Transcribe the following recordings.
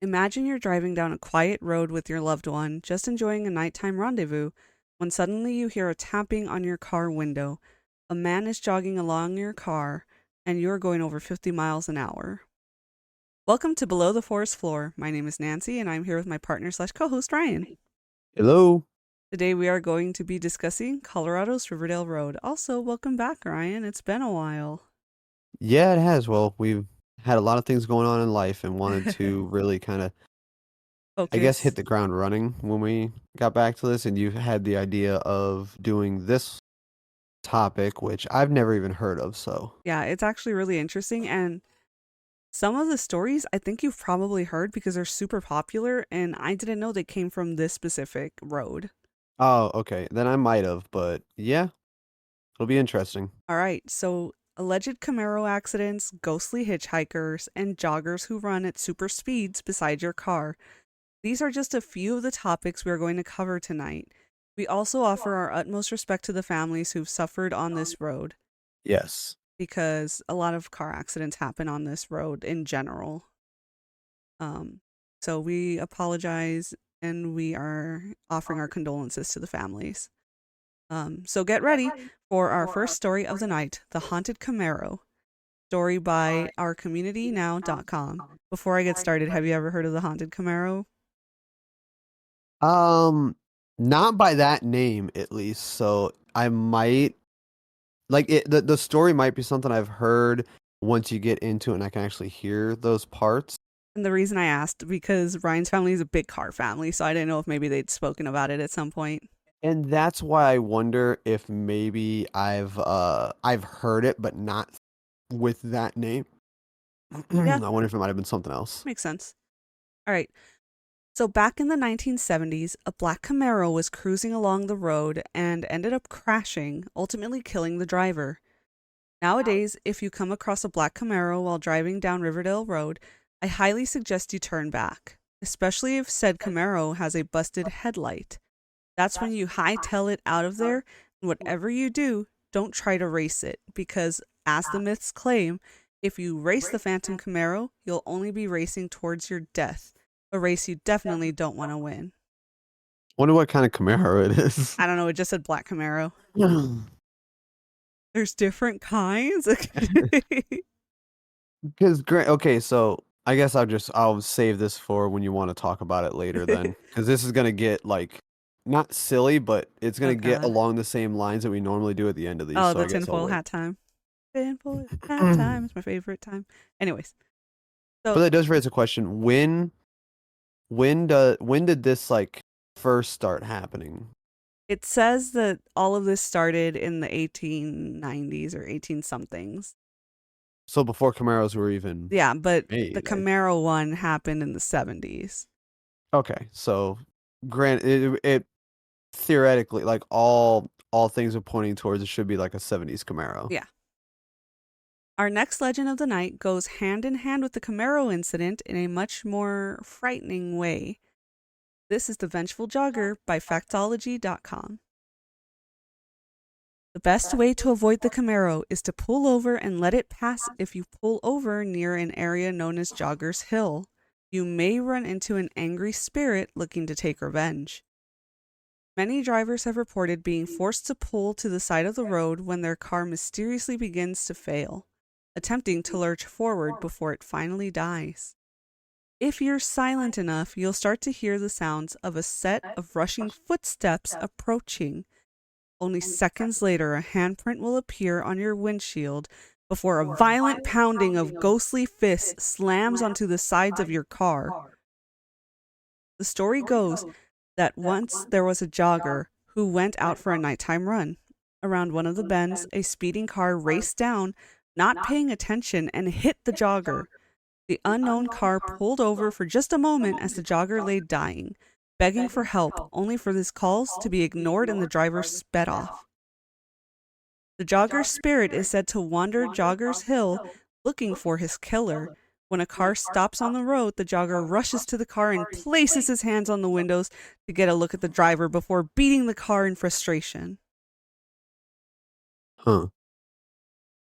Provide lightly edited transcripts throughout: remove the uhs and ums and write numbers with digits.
Imagine you're driving down a quiet road with your loved one, just enjoying a nighttime rendezvous, when suddenly you hear a tapping on your car window. A man is jogging along your car, and you're going over 50 miles an hour. Welcome to Below the Forest Floor. My name is Nancy, and I'm here with my partner slash co-host Ryan. Hello. Today we are going to be discussing Colorado's Riverdale Road. Also, welcome back, Ryan. It's been a while. Yeah, it has. Well, we've had a lot of things going on in life and wanted to really kind of, I guess, hit Focus. the ground running when we got back to this. And you had the idea of doing this topic, which I've never even heard of. So, Yeah, it's actually really interesting, and some of the stories I think you've probably heard because they're super popular, and I didn't know they came from this specific road. oh, okay. Then I might have, but yeah, it'll be interesting. All right, so alleged Camaro accidents, ghostly hitchhikers, and joggers who run at super speeds beside your car. These are just a few of the topics we are going to cover tonight. We also offer our utmost respect to the families who've suffered on this road Yes. because a lot of car accidents happen on this road in general. Um, so we apologize and we are offering our condolences to the families. So get ready for our first story of the night, The Haunted Camaro, story by ourcommunitynow.com. Before I get started, have you ever heard of The Haunted Camaro? Um, Not by that name at least. So I might like it. The story might be something I've heard once you get into it and I can actually hear those parts. And the reason I asked, because Ryan's family is a big car family, so I didn't know if maybe they'd spoken about it at some point. And that's why I wonder if maybe I've heard it, but not with that name. Yeah, I wonder if it might have been something else. makes sense. All right. So back in the 1970s, a black Camaro was cruising along the road and ended up crashing, ultimately killing the driver. Nowadays, if you come across a black Camaro while driving down Riverdale Road, I highly suggest you turn back, especially if said Camaro has a busted headlight. That's when you hightail it out of there, and whatever you do, don't try to race it, because as the myths claim, if you race the Phantom Camaro, you'll only be racing towards your death, a race you definitely don't want to win. Wonder what kind of Camaro it is. I don't know, it just said black Camaro. There's different kinds. Because great. Okay, so I guess I'll save this for when you want to talk about it later then, because this is gonna get like not silly, but it's Oh gonna get god. along the same lines that we normally do at the end of these. Oh, So the I guess I'll tinfoil wait. hat time. Tinfoil hat time is my favorite time. Anyways, But so that does raise a question. When did this like first start happening? it says that all of this started in the 1890s or 18 somethings. So before Camaros were even Yeah, but the made. Camaro one happened in the 70s. Okay, so it theoretically like all things are pointing towards it should be like a 70s Camaro. Yeah. Our next legend of the night goes hand in hand with the Camaro incident in a much more frightening way. This is The Vengeful Jogger by Factology.com. The best way to avoid the Camaro is to pull over and let it pass if you pull over near an area known as Joggers Hill. You may run into an angry spirit looking to take revenge. Many drivers have reported being forced to pull to the side of the road when their car mysteriously begins to fail, attempting to lurch forward before it finally dies. If you're silent enough, you'll start to hear the sounds of a set of rushing footsteps approaching. Only seconds later, a handprint will appear on your windshield before a violent pounding of ghostly fists slams onto the sides of your car. The story goes that once there was a jogger who went out for a nighttime run. Around one of the bends, a speeding car raced down, not paying attention, and hit the jogger. The unknown car pulled over for just a moment as the jogger lay dying, begging for help, only for his calls to be ignored and the driver sped off. The jogger's spirit is said to wander Joggers Hill looking for his killer. When a car stops on the road, the jogger rushes to the car and places his hands on the windows to get a look at the driver before beating the car in frustration. Huh.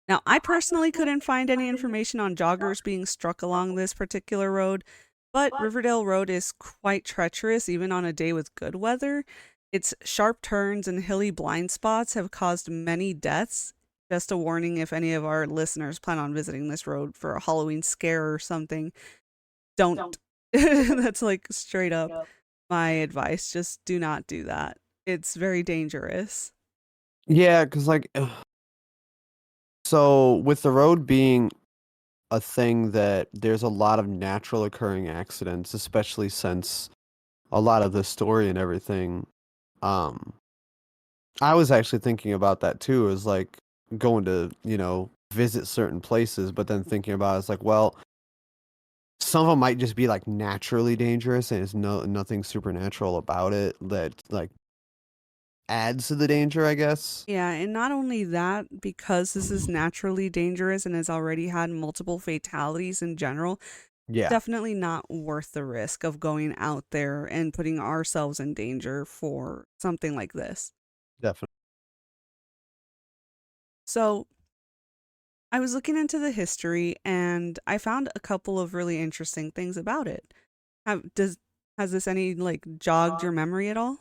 Now, I personally couldn't find any information on joggers being struck along this particular road, But Riverdale Road is quite treacherous even on a day with good weather. Its sharp turns and hilly blind spots have caused many deaths. Just a warning if any of our listeners plan on visiting this road for a Halloween scare or something, don't. That's like straight up my advice. Just do not do that. It's very dangerous. Yeah, because like, so with the road being a thing that there's a lot of natural occurring accidents, especially since a lot of the story and everything. Um, I was actually thinking about that too, is like going to, visit certain places, but then thinking about it's like, well, some of them might just be like naturally dangerous and it's nothing supernatural about it that like adds to the danger, I guess. Yeah, and not only that, because this is naturally dangerous and has already had multiple fatalities in general, Yeah, definitely not worth the risk of going out there and putting ourselves in danger for something like this. definitely. So, I was looking into the history and I found a couple of really interesting things about it. Have does has this any like jogged your memory at all?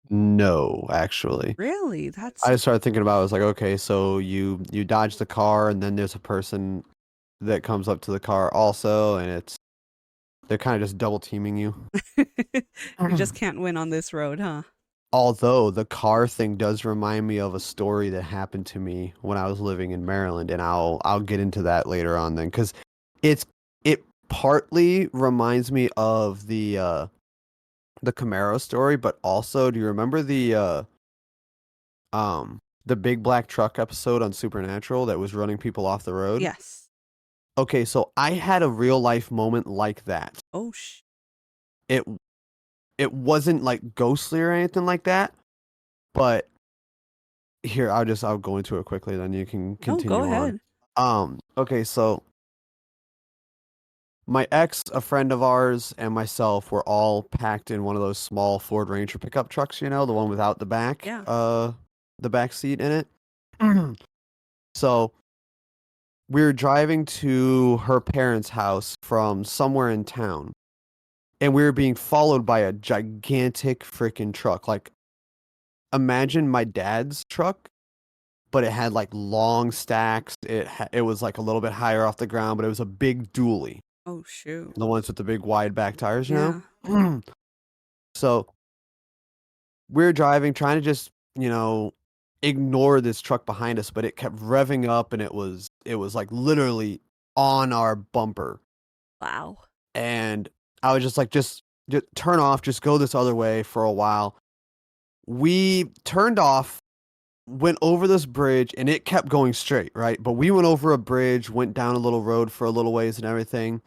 No, actually. Really? That's I started thinking about it, I was like, okay, so you dodge the car and then there's a person that comes up to the car also and they're kind of just double teaming you. you just can't win on this road, huh? Although the car thing does remind me of a story that happened to me when I was living in Maryland, and I'll get into that later on then, because it's it partly reminds me of the Camaro story, but also, do you remember the big black truck episode on Supernatural that was running people off the road? Yes. Okay, so I had a real life moment like that. Oh It it wasn't like ghostly or anything like that, but here, I'll go into it quickly, then you can no, go continue on. ahead. Okay, so my ex, a friend of ours, and myself were all packed in one of those small Ford Ranger pickup trucks, the one without Yeah. the back seat in it. So we were driving to her parents' house from somewhere in town, and we were being followed by a gigantic freaking truck. Like, imagine my dad's truck, but it had like long stacks. It was like a little bit higher off the ground, but it was a big dually, Oh shoot. the ones with the big wide back tires, Yeah. So we're driving, trying to just, ignore this truck behind us, but it kept revving up and it was like literally on our bumper. Wow. And I was just like, just turn off, just go this other way for a while. We turned off, went over this bridge, and it kept going straight, right? But we went over a bridge, went down a little road for a little ways and everything,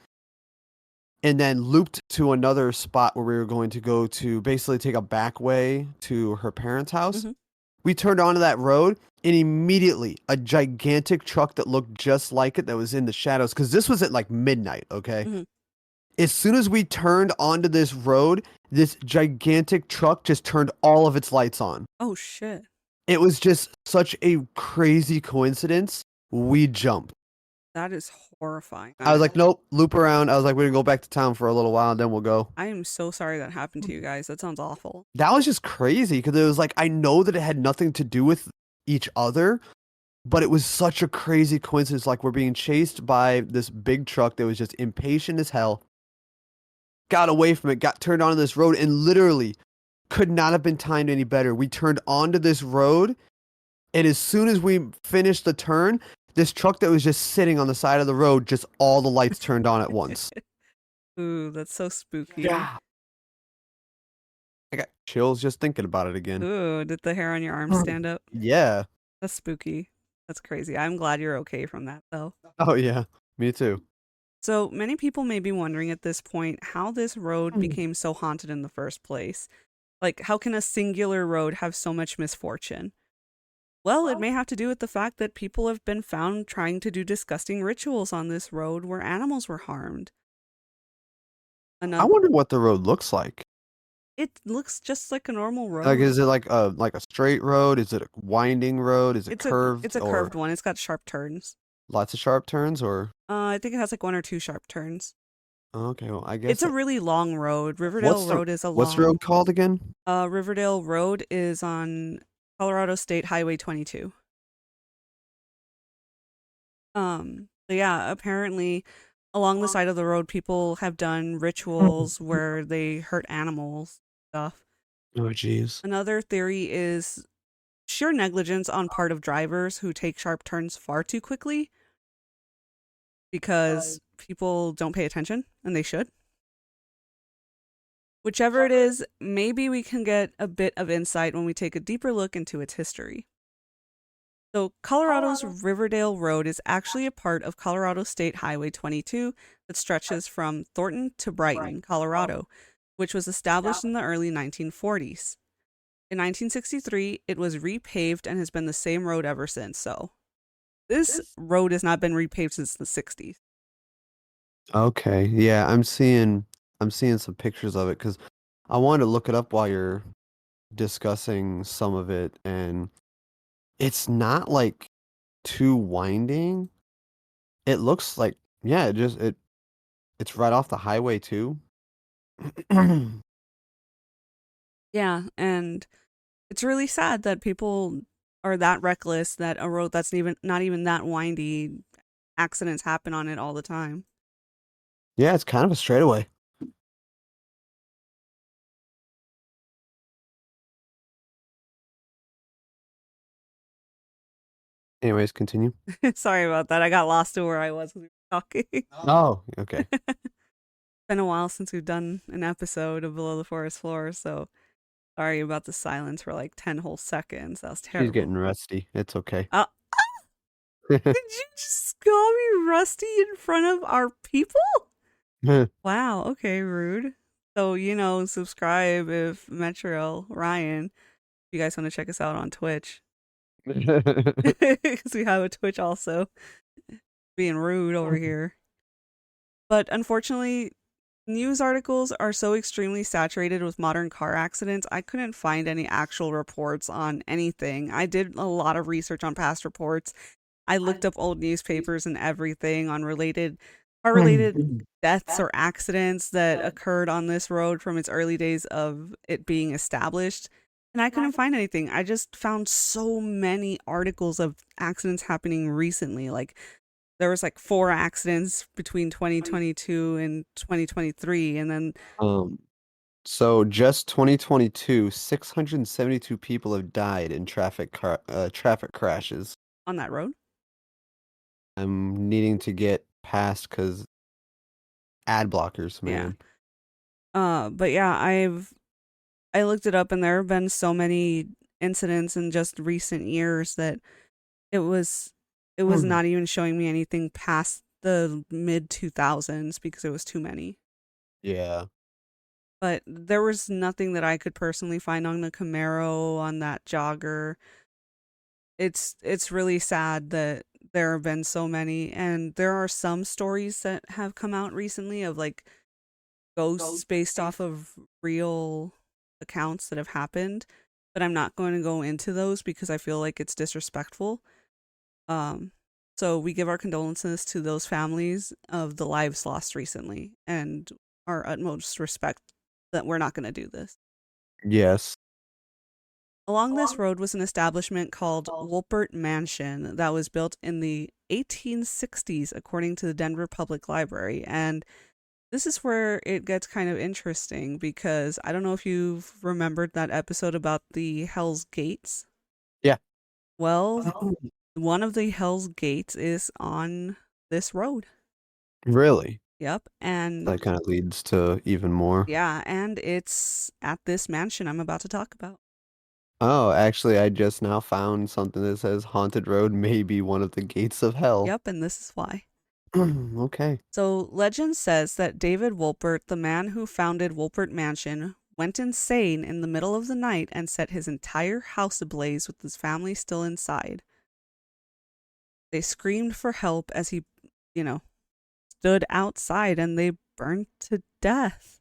and then looped to another spot where we were going to go to basically take a back way to her parents' house. Hmm. We turned onto that road, and immediately a gigantic truck that looked just like it that was in the shadows, because this was at like midnight, okay? Hmm. As soon as we turned onto this road, this gigantic truck just turned all of its lights on. Oh shit. It was just such a crazy coincidence. We jumped. That is horrifying. I was like, nope, loop around. I was like, we're gonna go back to town for a little while and then we'll go. I am so sorry that happened to you guys. That sounds awful. That was just crazy because it was like, I know that it had nothing to do with each other, but it was such a crazy coincidence. Like, we're being chased by this big truck that was just impatient as hell, got away from it, got turned onto this road, and literally could not have been timed any better. We turned onto this road, and as soon as we finished the turn, this truck that was just sitting on the side of the road, just all the lights turned on at once. Ooh, that's so spooky. Yeah. I got chills just thinking about it again. Ooh, did the hair on your arm stand up? Yeah. That's spooky. That's crazy. I'm glad you're okay from that though. Oh, yeah. Me too. So many people may be wondering at this point how this road became so haunted in the first place. Like, how can a singular road have so much misfortune? Well, it may have to do with the fact that people have been found trying to do disgusting rituals on this road where animals were harmed. I Another, wonder what the road looks like. it looks just like a normal Like, road. is it like a straight road? Is it a winding road? Is it It's curved a or curved one. It's got sharp turns. lots of sharp turns or I think it has like one or two sharp turns. Okay, well, I It's guess a really long road. Riverdale what's the Road is a what's the long. road called again? Riverdale Road is on Colorado State Highway 22. But yeah, apparently along the side of the road, people have done rituals where they hurt animals stuff. Oh, jeez. Another theory is sheer negligence on part of drivers who take sharp turns far too quickly because people don't pay attention and they should. Whichever it is, maybe we can get a bit of insight when we take a deeper look into its history. So, Colorado's Riverdale Road is actually a part of Colorado State Highway 22 that stretches from Thornton to Brighton, Colorado, which was established in the early 1940s. In 1963, it was repaved and has been the same road ever since. So, this road has not been repaved since the 60s. Okay, yeah, I'm seeing some pictures of it because I wanted to look it up while you're discussing some of it, and it's not like too winding. It looks like yeah, it's right off the highway too. Yeah, and it's really sad that people are that reckless that a road that's even not even that windy, accidents happen on it all the time. Yeah, it's kind of a straightaway. Anyways, continue. Sorry about that. I got lost to where I was when we were talking. Oh, okay. Been a while since we've done an episode of Below the Forest Floor, so sorry about the silence for like 10 whole seconds. That was She's terrible. getting rusty. It's okay. Uh, did you just call me Rusty in front of our people? Wow, okay, rude. So, subscribe if Metro, Ryan, if you guys want to check us out on Twitch. Because we have a Twitch also. Being rude over here. But unfortunately, news articles are so extremely saturated with modern car accidents, I couldn't find any actual reports on anything. I did a lot of research on past reports. I looked up old newspapers and everything on car related deaths or accidents that occurred on this road from its early days of it being established. And I couldn't find anything. I just found so many articles of accidents happening recently. Like there was like 4 accidents between 2022 and 2023, and then Um, so just 2022, 672 people have died in traffic crashes. on that road. I'm needing to get past because ad blockers, Yeah. man. But yeah, I looked it up and there have been so many incidents in just recent years that it was it was not even showing me anything past the mid 2000s because it was too many. Yeah. But there was nothing that I could personally find on the Camaro, on that jogger. It's really sad that there have been so many, and there are some stories that have come out recently of like ghosts based off of real accounts that have happened, but I'm not going to go into those because I feel like it's disrespectful. Um, so we give our condolences to those families of the lives lost recently and our utmost respect that we're not going to do this. Yes. Along this road was an establishment called Wolpert Mansion that was built in the 1860s, according to the Denver Public Library. And this is where it gets kind of interesting because I don't know if you've remembered that episode about the Hell's Gates. Yeah. Well, one of the Hell's Gates is on this road. Really? Yep. And That kind of leads to even more. yeah, and it's at this mansion I'm about to talk about. Oh, actually, I just now found something that says Haunted Road may be one of the gates of hell. Yep, and this is why. Okay. So, legend says that David Wolpert, the man who founded Wolpert Mansion, went insane in the middle of the night and set his entire house ablaze with his family still inside. They screamed for help as he, you know, stood outside and they burned to death.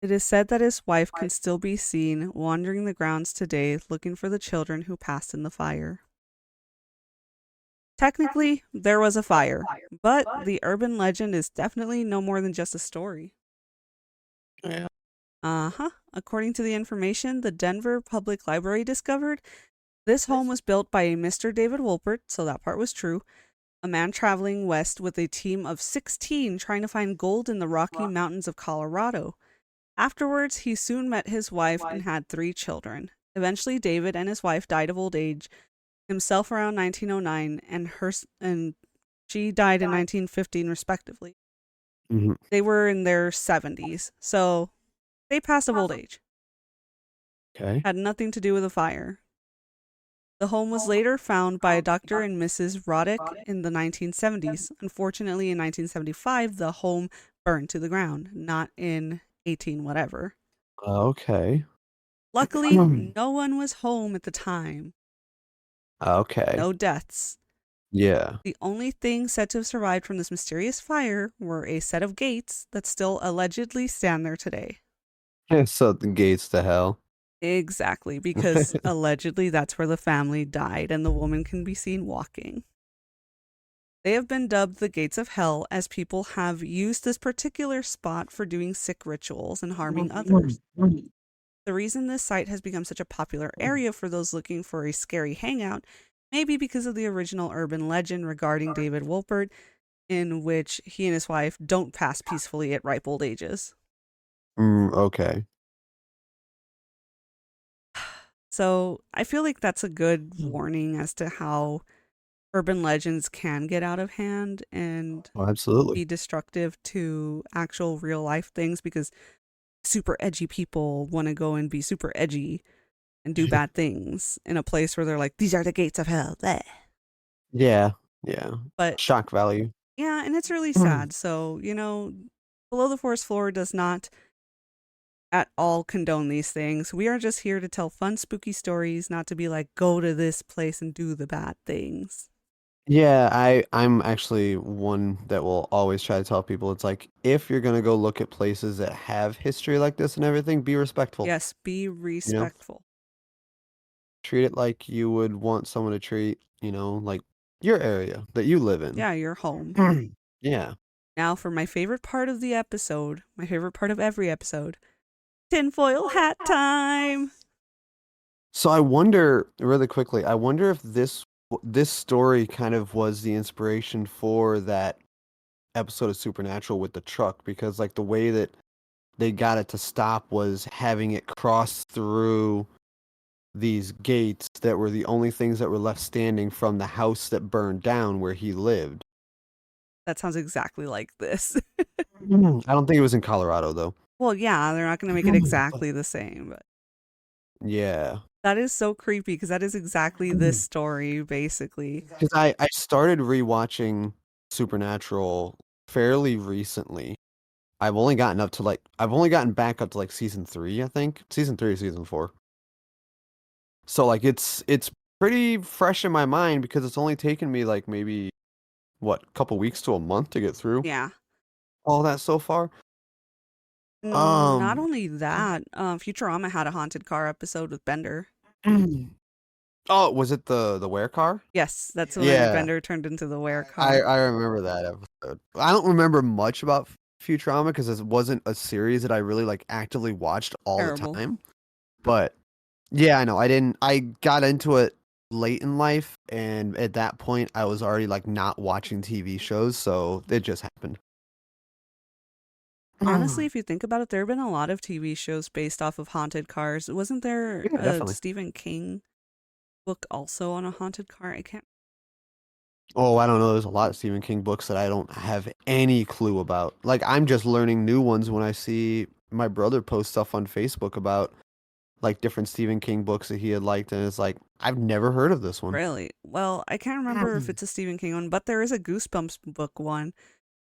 It is said that his wife can still be seen wandering the grounds today looking for the children who passed in the fire. Technically, there was a fire, But the urban legend is definitely no more than just a story. Yeah. Uh huh. According to the information the Denver Public Library discovered, this home was built by a Mr. David Wolpert, so that part was true, a man traveling west with a team of 16 trying to find gold in the Rocky Mountains of Colorado. Afterwards, he soon met his wife and had 3 children. Eventually, David and his wife died of old age, himself around 1909 and she died in 1915 respectively. Mhm. They were in their 70s, so they passed of old age. Okay. Had nothing to do with the fire. The home was later found by a Dr. and Mrs. Roddick in the 1970s. Unfortunately, in 1975, the home burned to the ground, not in 18 whatever. Okay. Luckily, no one was home at the time. Okay. No deaths. Yeah. The only thing said to have survived from this mysterious fire were a set of gates that still allegedly stand there today. So the gates to hell. Exactly, because allegedly that's where the family died and the woman can be seen walking. They have been dubbed the Gates of Hell as people have used this particular spot for doing sick rituals and harming others. The reason this site has become such a popular area for those looking for a scary hangout may be because of the original urban legend regarding David Wolpert, in which he and his wife don't pass peacefully at ripe old ages. Okay. So I feel like that's a good warning as to how urban legends can get out of hand and Oh, absolutely. be destructive to actual real life things because super edgy people want to go and be super edgy and do bad things in a place where they're like, these are the gates of hell. Bleh. Yeah. Yeah. But Shock value. yeah, and it's really sad. So, Below the Forest Floor does not at all condone these things. We are just here to tell fun, spooky stories, not to be like, go to this place and do the bad things. Yeah, I'm actually one that will always try to tell people it's like if you're gonna go look at places that have history like this and everything, be respectful. Yes, be You know, respectful. treat it like you would want someone to treat, like your area that you live in. Yeah, you're home. Yeah. Now, for my favorite part of the episode, my favorite part of every episode, tinfoil hat time. So I wonder really quickly, I wonder if this story kind of was the inspiration for that episode of Supernatural with the truck because like the way that they got it to stop was having it cross through these gates that were the only things that were left standing from the house that burned down where he lived. That sounds exactly like this. I don't think it was in Colorado though. Well, yeah, they're not going to make it exactly the same, but Yeah. that is so creepy because that is exactly this story, basically. Because I started rewatching Supernatural fairly recently. I've only gotten back up to like season 3, I think. Season 3 or season 4. So like it's pretty fresh in my mind because it's only taken me like maybe what, a couple weeks to a month to get through Yeah. all that so far. Not Um only that, Futurama had a haunted car episode with Bender. Oh, was it the where car? Yes, that's when Yeah. Bender turned into the were I car. I remember that episode. I don't remember much about Futurama because it wasn't a series that I really like actively watched all the Terrible. time. But yeah, I know. I got into it late in life, and at that point, I was already like not watching TV shows, so it just happened. Honestly, if you think about it, there have been a lot of TV shows based off of haunted cars. Wasn't there Yeah, a definitely. Stephen King book also on a haunted car? I can't. Oh, I don't know. There's a lot of Stephen King books that I don't have any clue about. Like, I'm just learning new ones when I see my brother post stuff on Facebook about like different Stephen King books that he had liked, and it's like I've never heard of this one. Really? Well, I can't remember if it's a Stephen King one, but there is a Goosebumps book one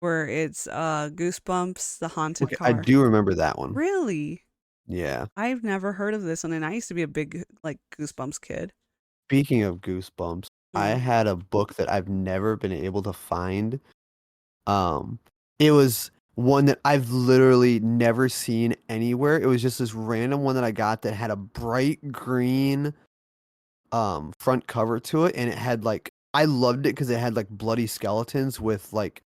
where it's Goosebumps, the haunted Okay, I car. do remember that one. Really? Yeah. I've never heard of this one, and I used to be a big like Goosebumps kid. Speaking of Goosebumps, I Mm. had a book that I've never been able to find. Um, it was one that I've literally never seen anywhere. It was just this random one that I got that had a bright green front cover to it, and it had like I loved it because it had like bloody skeletons with like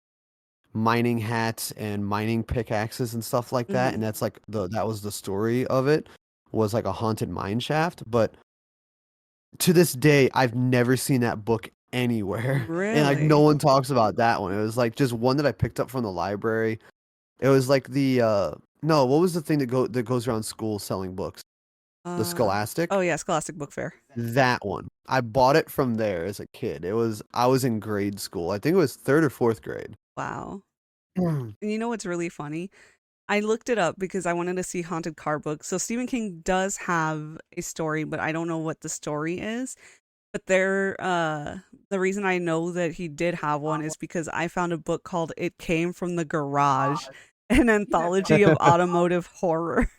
mining hats and mining pickaxes and stuff like that, Hmm. and that's like that was the story of it, was like a haunted mine shaft. But to this day, I've never seen that book anywhere, and like no Really? one talks about that one. It was like just one that I picked up from the library. It was like the no, what was the thing that goes around school selling books? The Uh, Scholastic? oh yeah, Scholastic Book Fair. That one. I bought it from there as a kid. I was in grade school. I think it was third or fourth grade. Wow. Mm. And you know what's really funny? I looked it up because I wanted to see haunted car books. So Stephen King does have a story, but I don't know what the story is. But the reason I know that he did have one is because I found a book called It Came from the Garage, an anthology of automotive horror.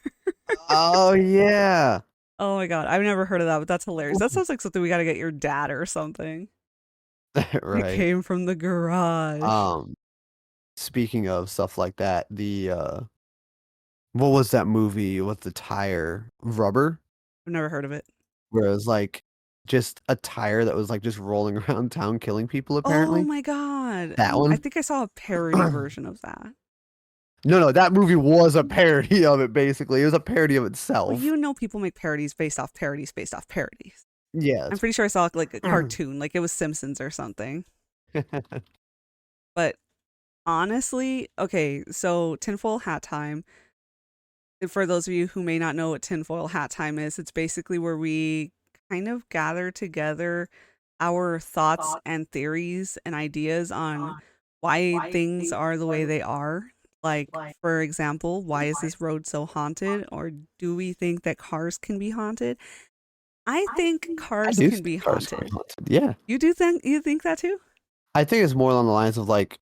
Oh yeah. Oh my god, I've never heard of that, but that's hilarious. That sounds like something we got to get your dad or something. It Right. came from the garage. Um, Speaking of stuff like that, what was that movie with the tire? Rubber? I've never heard of it. Where it was like just a tire that was like just rolling around town killing people Oh apparently. my god. That I one? think I saw a parody version of that. No, no, that movie was a parody of it basically. It was a parody of Well, itself. you know people make parodies based off parodies based off parodies. Yeah, I'm it's pretty sure I saw like a cartoon, like it was Simpsons or something. But honestly, okay, so tinfoil hat time. For those of you who may not know what tinfoil hat time is, it's basically where we kind of gather together our thoughts and theories and ideas on why things are the way they are. Like, for example, why is this road so haunted? Or do we think that cars can be haunted? I think I cars do can think be cars can be haunted. haunted. Yeah. You think that too? I think it's more along the lines of like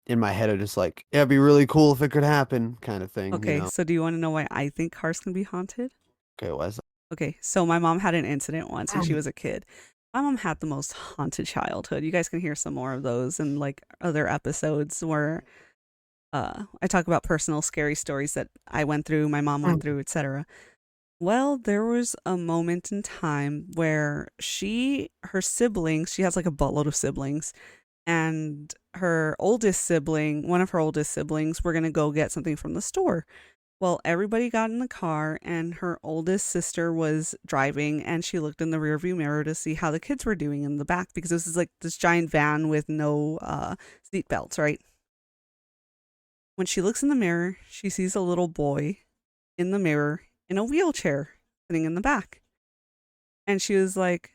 in my head of just like, yeah, it'd be really cool if it could happen kind of thing, you Okay, know. so do you want to know why I think cars can be haunted? Okay, why's Okay, so my mom had an incident once when that? she was a kid. My mom had the most haunted childhood. You guys can hear some more of those in like other episodes where I talk about personal scary stories that I went through, my mom went through, etc. Well, there was a moment in time where her siblings, she has like a buttload of siblings, and her oldest sibling, one of her oldest siblings, were gonna go get something from the store. Well, everybody got in the car, and her oldest sister was driving, and she looked in the rearview mirror to see how the kids were doing in the back because this is like this giant van with no seat belts, right? When she looks in the mirror, she sees a little boy in the mirror in a wheelchair sitting in the back. And she was like,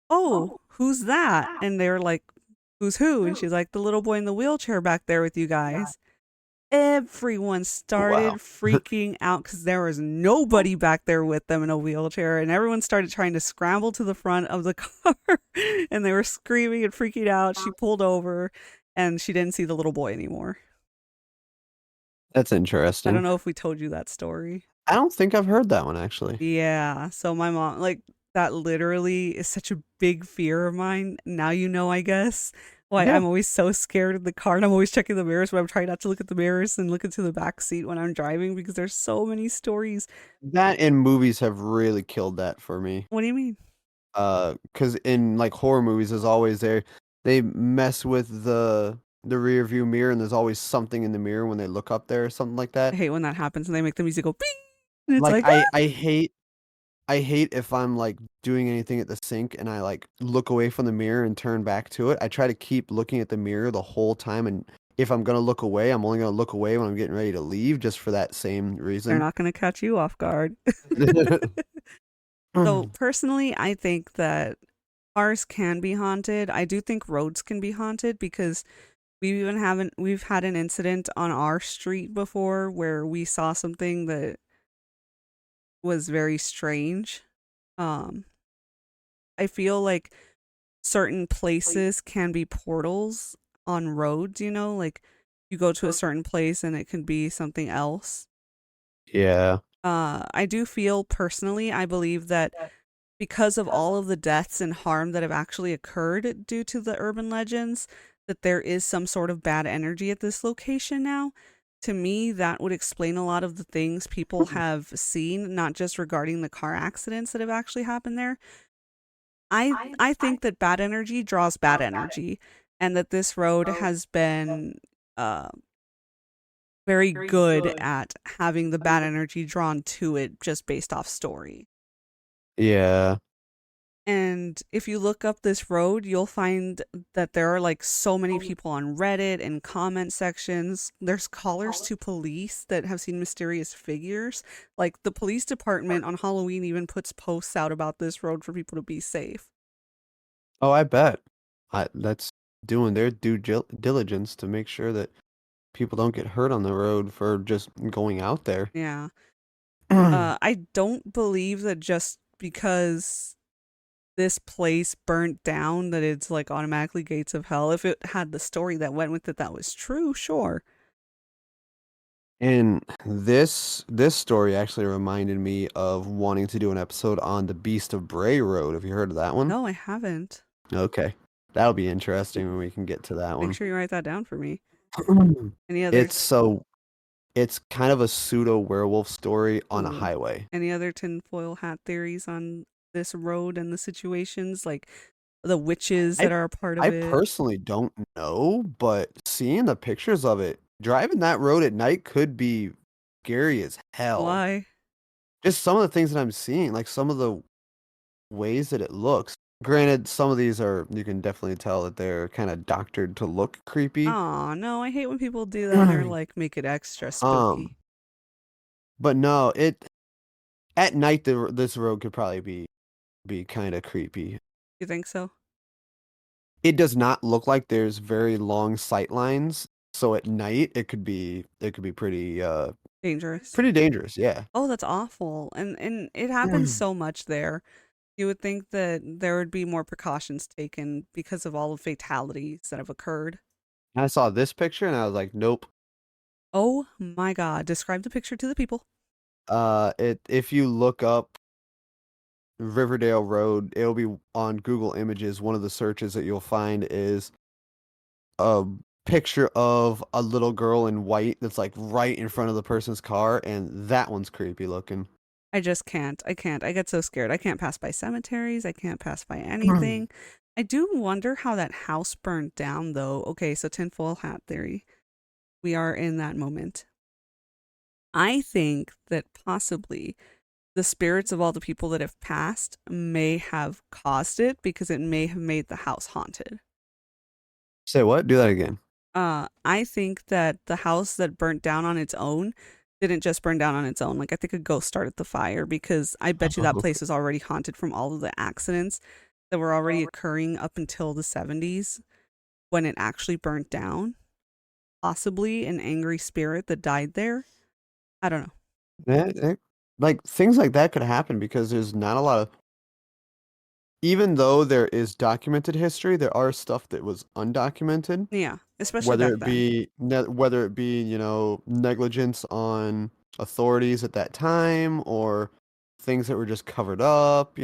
"Oh, who's that?" And they were like, "Who's who?" And she's like, "The little boy in the wheelchair back there with you guys." Everyone started Wow. freaking out because there was nobody back there with them in a wheelchair, and everyone started trying to scramble to the front of the car, and they were screaming and freaking out. She pulled over, and she didn't see the little boy anymore. That's I don't interesting. know if we told you that story. I don't think I've heard that one actually. Yeah, so my mom, like, that literally is such a big fear of mine. Now you know, I guess. Why Yeah. I'm always so scared in the car, and I'm always checking the mirrors, but I'm trying not to look at the mirrors and look into the back seat when I'm driving because there's so many stories. That and movies have really killed that for me. What do you mean? 'Cause in like horror movies, there's always they mess with the rear view mirror, and there's always something in the mirror when they look up there or something like I that. hate when that happens and they make the music go bing, and it's Like like, ah! I hate if I'm like doing anything at the sink and I like look away from the mirror and turn back to it. I try to keep looking at the mirror the whole time, and if I'm gonna look away, I'm only gonna look away when I'm getting ready to leave, just for that same They're reason. not going to catch you off guard. So personally, I think that cars can be haunted. I do think roads can be haunted because we've had an incident on our street before where we saw something that was very strange. Um, I feel like certain places can be portals on roads, you know, like you go to a certain place and it can be something else. Yeah. I do feel personally, I believe that because of all of the deaths and harm that have actually occurred due to the urban legends, that there is some sort of bad energy at this location now. To me, that would explain a lot of the things people have seen, not just regarding the car accidents that have actually happened there. I think that bad energy draws bad energy, and that this road has been uh, very good at having the bad energy drawn to it just based off story. Yeah. And if you look up this road, you'll find that there are like so many people on Reddit and comment sections. There's callers to police that have seen mysterious figures. Like the police department on Halloween even puts posts out about this road for people to be safe. Oh, I bet. That's doing their diligence to make sure that people don't get hurt on the road for just going out there. Yeah. I don't believe that just because this place burnt down that it's like automatically gates of hell. If it had the story that went with it that was true, sure. And this story actually reminded me of wanting to do an episode on the Beast of Bray Road. Have you heard of that one? No, I haven't. Okay. That'll be interesting when we can get to that Make one. sure you write that down for me. Any other It's so it's kind of a pseudo werewolf story on a ooh, highway. any other tinfoil hat theories on this road and the situations like the witches I that are a part of I it? personally don't know, but seeing the pictures of it, driving that road at night could be scary as hell. Why? Just some of the things that I'm seeing, like some of the ways that it looks. Granted, some of these are, you can definitely tell that they're kind of doctored to look creepy. Oh no, I hate when people do that and they're like make it extra Um, spooky. but no, it at night this road could probably be kind of creepy. You think so? It does not look like there's very long sight lines, so at night it could be Dangerous. pretty dangerous, yeah. Oh, that's awful. And it happens so much there. You would think that there would be more precautions taken because of all the fatalities that have occurred. I saw this picture and I was like, nope. Oh my god, describe the picture to the people. It if you look up Riverdale Road, it'll be on Google Images. One of the searches that you'll find is a picture of a little girl in white that's like right in front of the person's car, and that one's creepy looking. I just can't. I can't. I get so scared. I can't pass by cemeteries. I can't pass by anything. I do wonder how that house burned down, though. Okay, so tinfoil hat theory. We are in that moment. I think that possibly the spirits of all the people that have passed may have caused it because it may have made the house haunted. Say what? Do that again. I think that the house that burnt down on its own didn't just burn down on its own. Like I think a ghost started the fire because I bet you that place was already haunted from all of the accidents that were already occurring up until the 70s when it actually burnt down. Possibly an angry spirit that died there. I don't know. Like things like that could happen because there's not a lot of, even though there is documented history, there are stuff that was undocumented. Yeah, especially Whether back it then. be whether it be, negligence on authorities at that time or things that were just covered up.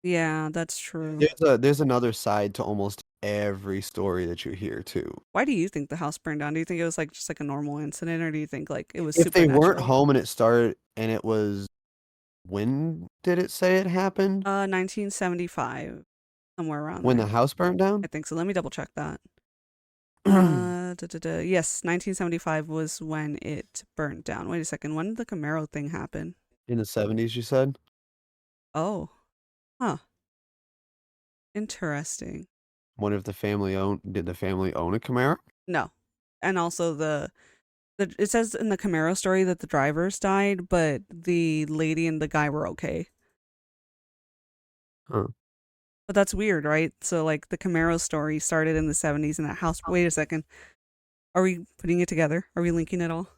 Yeah, that's true. There's another side to almost every story that you hear too. Why do you think the house burned down? Do you think it was like just like a normal incident or do you think like it was If they weren't supernatural? home and it started and it was, when did it say it happened? 1975, somewhere around When the there. house burned down? I think so. Let me double check that. Yes, 1975 was when it burnt down. Wait a second. When did the Camaro thing happen? In the 70s, you said? Oh, huh. Interesting. Wonder if the family own a Camaro? No. And also the it says in the Camaro story that the drivers died, but the lady and the guy were okay. Huh. But that's weird, right? So like the Camaro story started in the 70s in that house. Wait a second. Are we putting it together? Are we linking it all?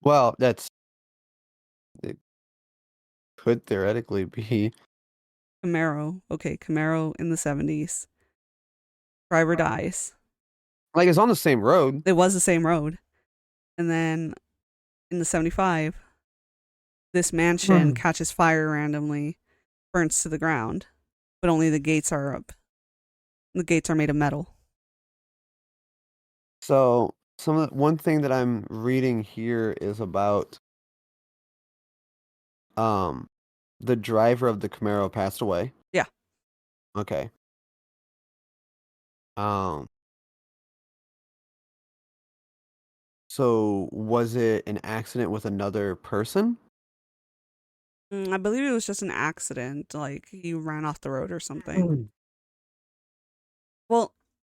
Well, it could theoretically be. Camaro. Okay, Camaro in the 70s. Driver dies. Like, it's on the same road. It was the same road. And then in the 75, this mansion Hmm. catches fire randomly, burns to the ground, but only the gates are up. The gates are made of metal. So, one thing that I'm reading here is about um the driver of the Camaro passed away. Yeah. Okay. Um So was it an accident with another person? I believe it was just an accident, like he ran off the road or something. Mm. Well,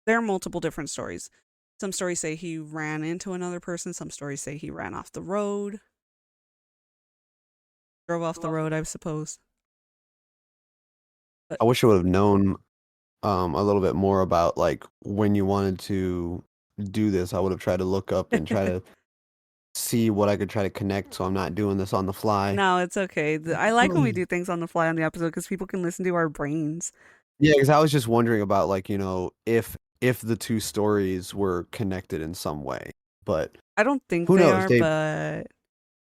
there are multiple different stories. Some stories say he ran into another person, some stories say he ran off the road, drove off the road, I suppose. But I wish I would have known a little bit more about like when you wanted to do this. I would have tried to look up and try to see what I could try to connect so I'm not doing this on the fly. no, it's okay. I like when we do things on the fly on the episode because people can listen to our brains. Yeah, because I was just wondering about like, if the two stories were connected in some way. But I don't think who they knows? are, but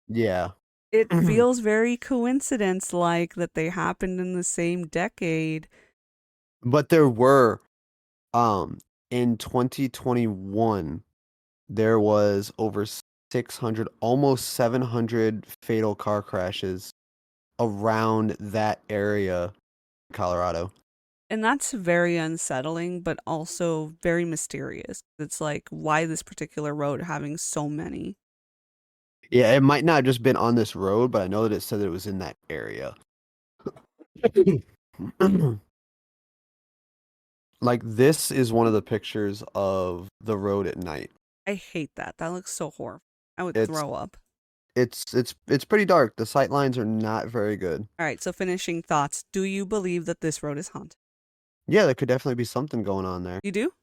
Yeah. it feels very coincidence like that they happened in the same decade. But there were um in 2021 there was over 600, almost 700 fatal car crashes around that area in Colorado. And that's very unsettling, but also very mysterious. It's like, why this particular road having so many? Yeah, it might not have just been on this road, but I know that it said that it was in that area. Like this is one of the pictures of the road at night. I hate that. That looks so horrible. I would It's throw up. it's pretty dark. The sight lines are not very good. All right, so finishing thoughts. Do you believe that this road is haunted? Yeah, there could definitely be something going on there. You do?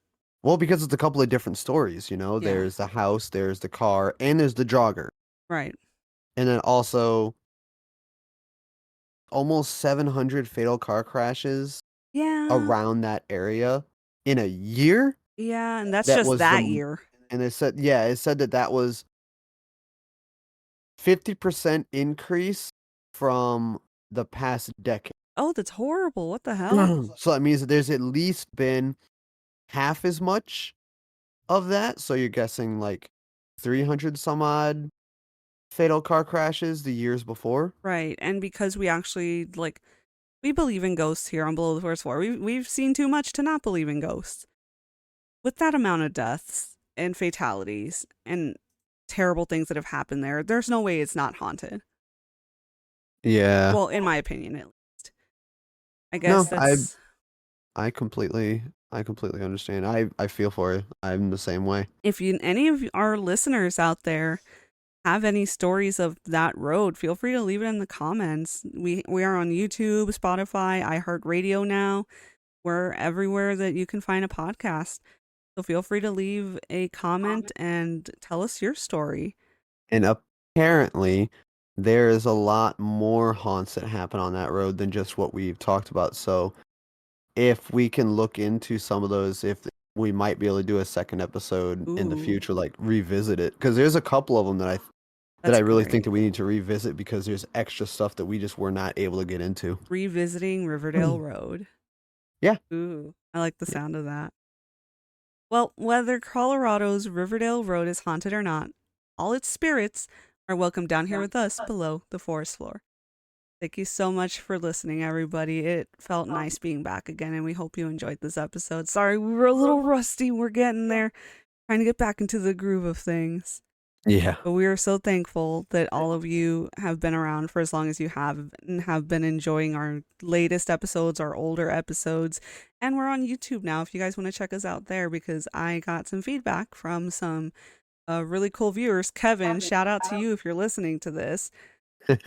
Well, because it's a couple of different stories, you know. Yeah. There's the house, there's the car, and there's the jogger. Right. And then also almost 700 fatal car crashes Yeah. around that area in a year. Yeah, and that's That just was the that year. and it said yeah, it said that that was 50% increase from the past decade. Oh, that's horrible. What the hell? So that means that there's at least been half as much of that. So you're guessing like 300 some odd fatal car crashes the years before. Right. And because we actually like we believe in ghosts here on Below the Forest Floor. We've seen too much to not believe in ghosts. With that amount of deaths and fatalities and terrible things that have happened there, there's no way it's not haunted. Yeah. Well, in my opinion, at least. I guess No, I that's I completely I completely understand. I feel for you. I'm the same way. if you any of our listeners out there have any stories of that road, feel free to leave it in the comments. We are on YouTube, Spotify, iHeartRadio now. We're everywhere that you can find a podcast. So feel free to leave a comment and tell us your story. And apparently there is a lot more haunts that happen on that road than just what we've talked about. So if we can look into some of those, if we might be able to do a second episode in the Ooh, future, like revisit it, because there's a couple of them that I that's really think great. that we need to revisit because there's extra stuff that we just were not able to get into. Revisiting Riverdale Road. Yeah. Ooh, I like the sound of that. Well, whether Colorado's Riverdale Road is haunted or not, all its spirits are welcome down here with us below the forest floor. Thank you so much for listening, everybody. It felt nice being back again, and we hope you enjoyed this episode. Sorry, we were a little rusty. We're getting there, trying to get back into the groove of things. Yeah. But we are so thankful that all of you have been around for as long as you have and have been enjoying our latest episodes, our older episodes. And we're on YouTube now if you guys want to check us out there because I got some feedback from some really cool viewers. Kevin, shout out to you if you're listening to this.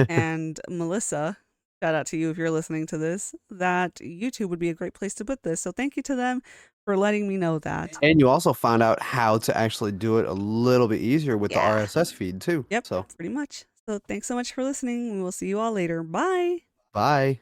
And Melissa, shout out to you if you're listening to this, that YouTube would be a great place to put this. So thank you to them for letting me know that. And you also found out how to actually do it a little bit easier with the Yeah. RSS feed too. Yep, So, pretty much. So thanks so much for listening. We will see you all later. Bye. bye.